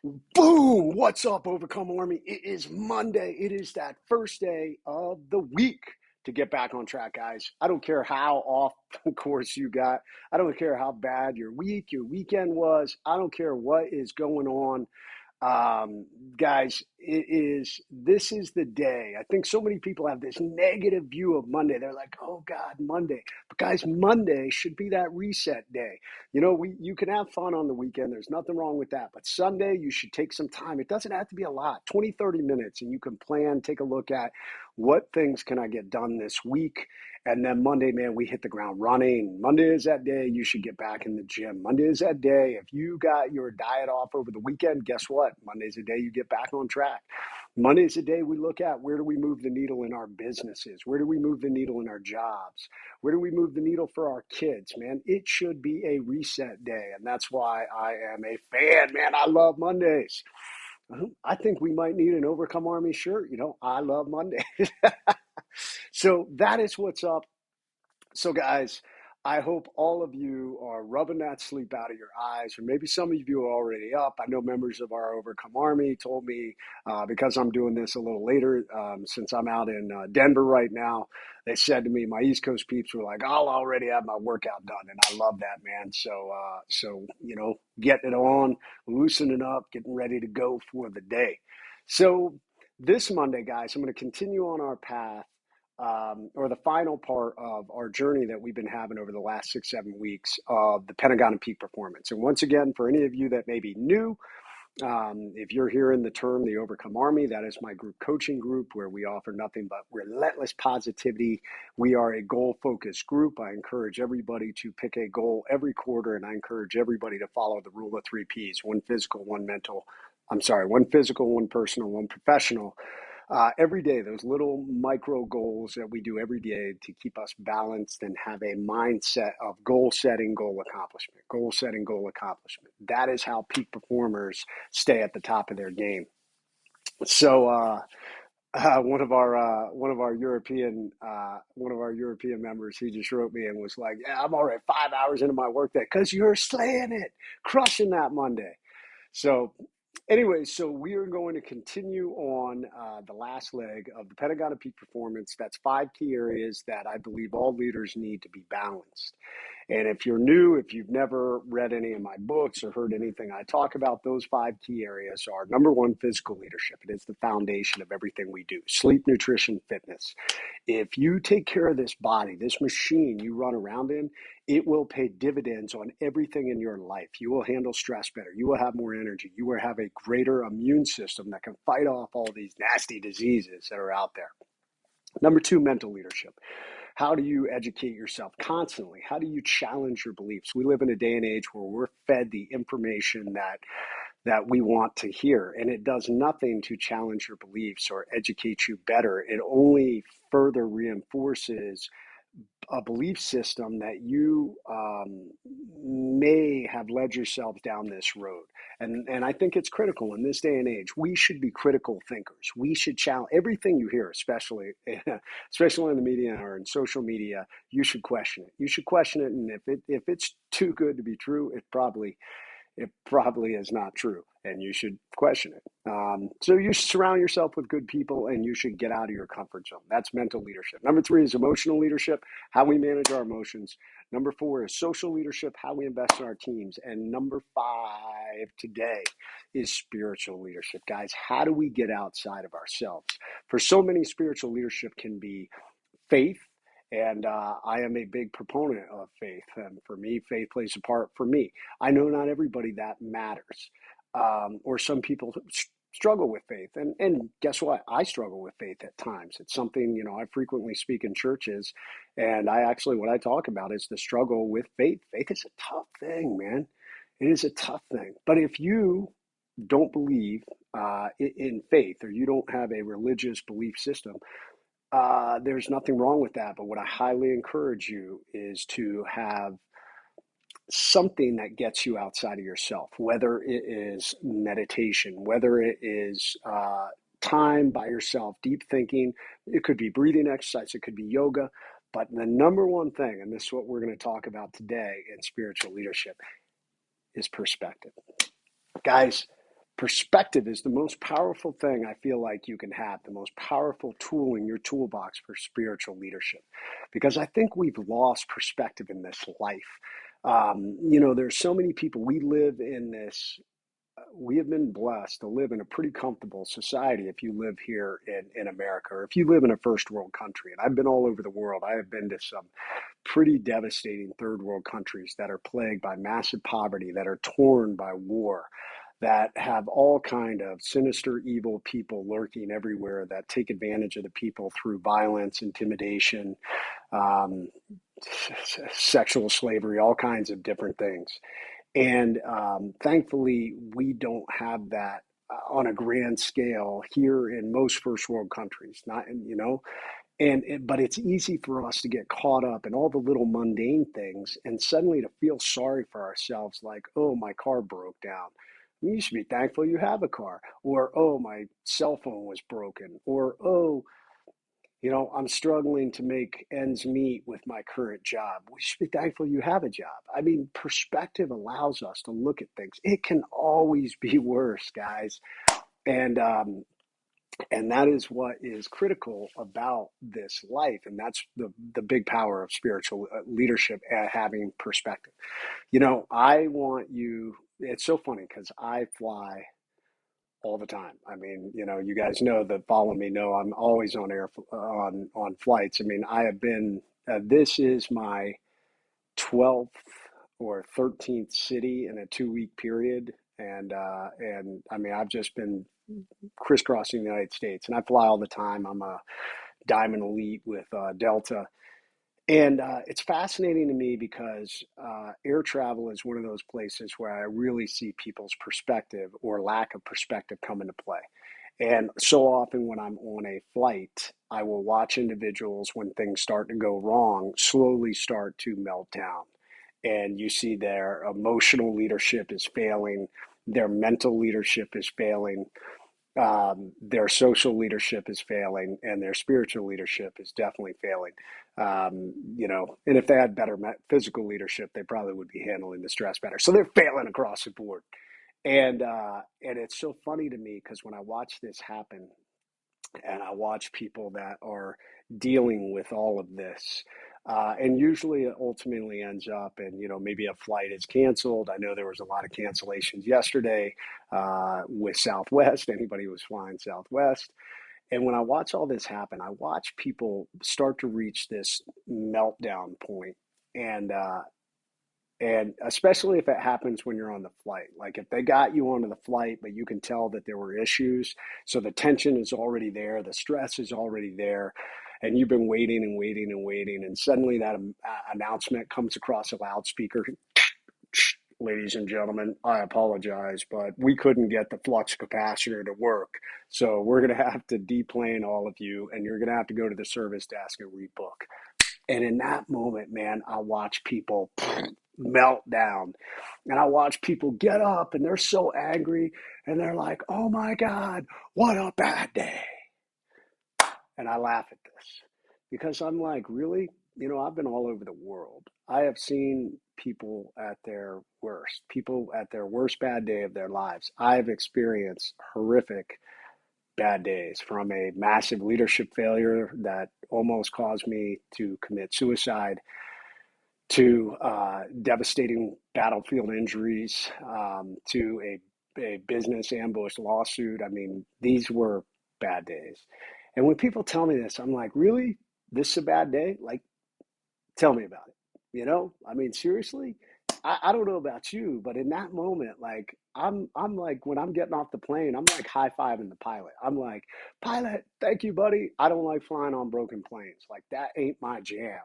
Boom! What's up, Overcome Army? It is Monday. It is that first day of the week to get back on track, guys. I don't care how off course you got. I don't care how bad your weekend was. I don't care what is going on. Guys, this is the day. I think so many people have this negative view of Monday. They're like, oh God, Monday. But guys, Monday should be that reset day. You can have fun on the weekend. There's nothing wrong with that. But Sunday, you should take some time. It doesn't have to be a lot, 20, 30 minutes, and you can plan, take a look at what things can I get done this week. And then Monday, man, we hit the ground running. Monday is that day you should get back in the gym. Monday is that day. If you got your diet off over the weekend, guess what? Monday's the day you get back on track. Monday is the day we look at where do we move the needle in our businesses? Where do we move the needle in our jobs? Where do we move the needle for our kids, man? It should be a reset day. And that's why I am a fan, man. I love Mondays. I think we might need an Overcome Army shirt. I love Mondays. So that is what's up. So, guys, I hope all of you are rubbing that sleep out of your eyes, or maybe some of you are already up. I know members of our Overcome Army told me, because I'm doing this a little later, since I'm out in Denver right now, they said to me, my East Coast peeps were like, I'll already have my workout done. And I love that, man. So getting it on, loosening up, getting ready to go for the day. So this Monday, guys, I'm going to continue on our path, or the final part of our journey that we've been having over the last 6-7 weeks of the Pentagon and Peak Performance. And once again, for any of you that may be new, if you're hearing the term the Overcome Army, that is my group coaching group where we offer nothing but relentless positivity. We are a goal-focused group. I encourage everybody to pick a goal every quarter, and I encourage everybody to follow the rule of 3 Ps: one physical, one physical, one personal, one professional. Every day, those little micro goals that we do every day to keep us balanced and have a mindset of goal setting, goal accomplishment, goal setting, goal accomplishment. That is how peak performers stay at the top of their game. So, one of our European members, he just wrote me and was like, "Yeah, I'm already 5 hours into my workday because you're slaying it, crushing that Monday." So anyway, so we are going to continue on the last leg of the Pentagon of Peak Performance. That's 5 key areas that I believe all leaders need to be balanced. And if you're new, if you've never read any of my books or heard anything I talk about, those 5 key areas are: number one, physical leadership. It is the foundation of everything we do. Sleep, nutrition, fitness. If you take care of this body, this machine you run around in, it will pay dividends on everything in your life. You will handle stress better. You will have more energy. You will have a greater immune system that can fight off all these nasty diseases that are out there. Number 2, mental leadership. How do you educate yourself constantly? How do you challenge your beliefs? We live in a day and age where we're fed the information that we want to hear, and it does nothing to challenge your beliefs or educate you better. It only further reinforces a belief system that you may have led yourself down this road. And I think it's critical in this day and age. We should be critical thinkers. We should challenge everything you hear, especially in the media or in social media. You should question it. You should question it, and if it's too good to be true, it probably is not true, and you should question it. So you should surround yourself with good people, and you should get out of your comfort zone. That's mental leadership. Number 3 is emotional leadership, how we manage our emotions. Number 4 is social leadership, how we invest in our teams. And number 5 today is spiritual leadership. Guys, how do we get outside of ourselves? For so many, spiritual leadership can be faith. And I am a big proponent of faith. And for me, faith plays a part for me. I know not everybody that matters. Or some people struggle with faith. And guess what? I struggle with faith at times. It's something, I frequently speak in churches. And what I talk about is the struggle with faith. Faith is a tough thing, man. It is a tough thing. But if you don't believe in faith, or you don't have a religious belief system, there's nothing wrong with that. But what I highly encourage you is to have something that gets you outside of yourself, whether it is meditation, whether it is time by yourself, deep thinking. It could be breathing exercise, it could be yoga. But the number one thing, and this is what we're going to talk about today in spiritual leadership, is perspective. Guys, Perspective is the most powerful thing I feel like you can have, the most powerful tool in your toolbox for spiritual leadership, because I think we've lost perspective in this life. There's so many people. We have been blessed to live in a pretty comfortable society if you live here in America, or if you live in a first world country. And I've been all over the world. I have been to some pretty devastating third world countries that are plagued by massive poverty, that are torn by war, that have all kind of sinister, evil people lurking everywhere that take advantage of the people through violence, intimidation, um, sexual slavery, all kinds of different things. And thankfully, we don't have that on a grand scale here in most first world countries. Not, but it's easy for us to get caught up in all the little mundane things and suddenly to feel sorry for ourselves, like, oh, my car broke down. You should be thankful you have a car. Or, oh, my cell phone was broken. Or, oh, I'm struggling to make ends meet with my current job. We should be thankful you have a job. I mean, perspective allows us to look at things. It can always be worse, guys. And that is what is critical about this life. And that's the big power of spiritual leadership, at having perspective. I want you, it's so funny because I fly all the time. I mean, you guys know that follow me know I'm always on air on flights. I mean, I have been. This is my 12th or 13th city in a 2 week period, and I mean, I've just been crisscrossing the United States, and I fly all the time. I'm a Diamond Elite with Delta, and it's fascinating to me because air travel is one of those places where I really see people's perspective or lack of perspective come into play. And so often when I'm on a flight, I will watch individuals, when things start to go wrong, slowly start to melt down. And you see their emotional leadership is failing, their mental leadership is failing, their social leadership is failing, and their spiritual leadership is definitely failing. And if they had better physical leadership, they probably would be handling the stress better. So they're failing across the board. And it's so funny to me because when I watch this happen, and I watch people that are dealing with all of this. And usually it ultimately ends up and, maybe a flight is canceled. I know there was a lot of cancellations yesterday with Southwest, anybody who was flying Southwest. And when I watch all this happen, I watch people start to reach this meltdown point. And, uh, and especially if it happens when you're on the flight, like if they got you onto the flight, but you can tell that there were issues. So the tension is already there, the stress is already there, and you've been waiting and waiting and waiting. And suddenly that announcement comes across a loudspeaker. Ladies and gentlemen, I apologize, but we couldn't get the flux capacitor to work. So we're going to have to deplane all of you, and you're going to have to go to the service desk and rebook. And in that moment, man, I watch people melt down, and I watch people get up and they're so angry and they're like, oh my God, what a bad day. And I laugh at this because I'm like, really? I've been all over the world. I have seen people at their worst bad day of their lives. I've experienced horrific bad days, from a massive leadership failure that almost caused me to commit suicide, to devastating battlefield injuries, to a business ambush lawsuit. I mean, these were bad days. And when people tell me this, I'm like, really? This is a bad day? Like, tell me about it. I mean, seriously, I don't know about you, but in that moment, like I'm like, when I'm getting off the plane, I'm like high fiving the pilot. I'm like, pilot, thank you, buddy. I don't like flying on broken planes. Like that ain't my jam.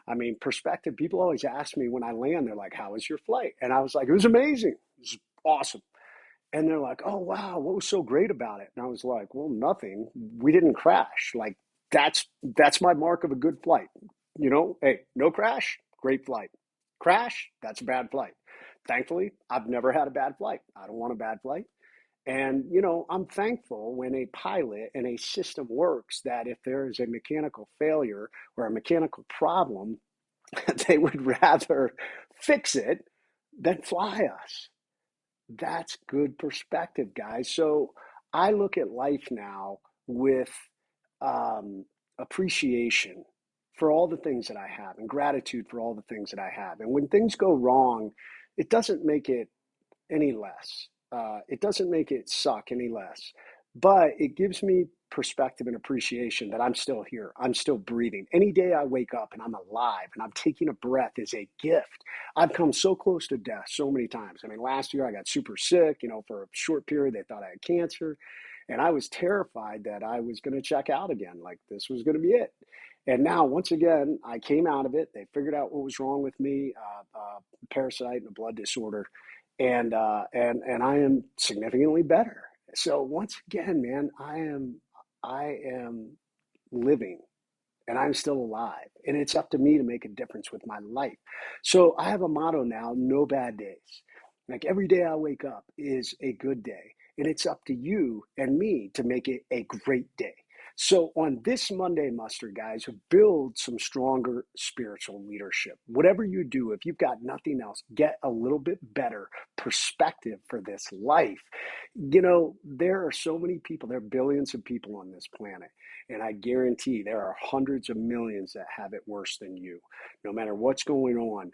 I mean, perspective. People always ask me when I land, they're like, how was your flight? And I was like, it was amazing. It was awesome. And they're like, oh wow, what was so great about it? And I was like, well, nothing. We didn't crash. Like that's my mark of a good flight. Hey, no crash, great flight. Crash, that's a bad flight. Thankfully, I've never had a bad flight. I don't want a bad flight. And, I'm thankful when a pilot and a system works, that if there is a mechanical failure or a mechanical problem, they would rather fix it than fly us. That's good perspective, guys. So I look at life now with um, appreciation for all the things that I have and gratitude for all the things that I have. And when things go wrong, it doesn't make it any less. It doesn't make it suck any less, but it gives me perspective and appreciation that I'm still here. I'm still breathing. Any day I wake up and I'm alive and I'm taking a breath is a gift. I've come so close to death so many times. I mean, last year I got super sick, for a short period. They thought I had cancer. And I was terrified that I was going to check out again, like this was going to be it. And now, once again, I came out of it. They figured out what was wrong with me, parasite and a blood disorder, and I am significantly better. So once again, man, I am living and I'm still alive. And it's up to me to make a difference with my life. So I have a motto now: no bad days. Like every day I wake up is a good day. And it's up to you and me to make it a great day. So on this Monday muster, guys, build some stronger spiritual leadership. Whatever you do, if you've got nothing else, get a little bit better perspective for this life. There are so many people, there are billions of people on this planet. And I guarantee there are hundreds of millions that have it worse than you, no matter what's going on.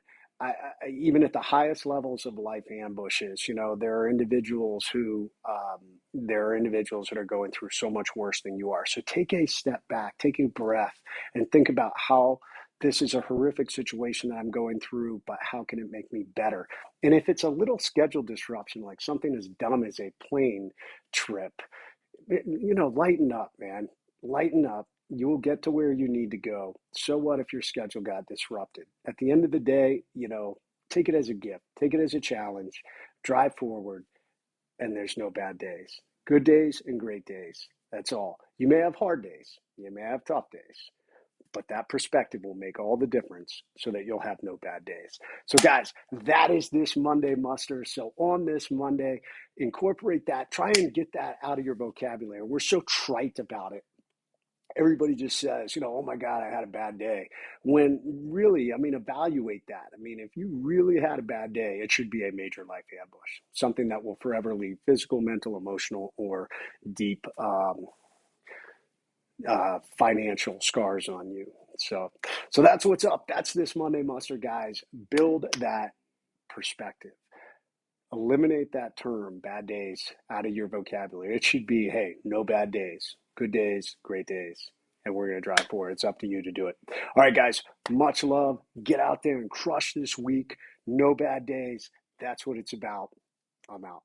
Even at the highest levels of life ambushes, there are individuals that are going through so much worse than you are. So take a step back, take a breath, and think about how this is a horrific situation that I'm going through, but how can it make me better? And if it's a little schedule disruption, like something as dumb as a plane trip, lighten up, man. Lighten up. You will get to where you need to go. So what if your schedule got disrupted? At the end of the day, take it as a gift, take it as a challenge, drive forward, and there's no bad days. Good days and great days. That's all. You may have hard days, you may have tough days, but that perspective will make all the difference so that you'll have no bad days. So, guys, that is this Monday muster. So, on this Monday, incorporate that. Try and get that out of your vocabulary. We're so trite about it. Everybody just says, oh my God, I had a bad day. When really, evaluate that. If you really had a bad day, it should be a major life ambush, something that will forever leave physical, mental, emotional, or deep financial scars on you. So that's what's up. That's this Monday muster, guys. Build that perspective. Eliminate that term, bad days, out of your vocabulary. It should be, hey, no bad days, good days, great days. And we're going to drive forward. It's up to you to do it. All right, guys, much love. Get out there and crush this week. No bad days. That's what it's about. I'm out.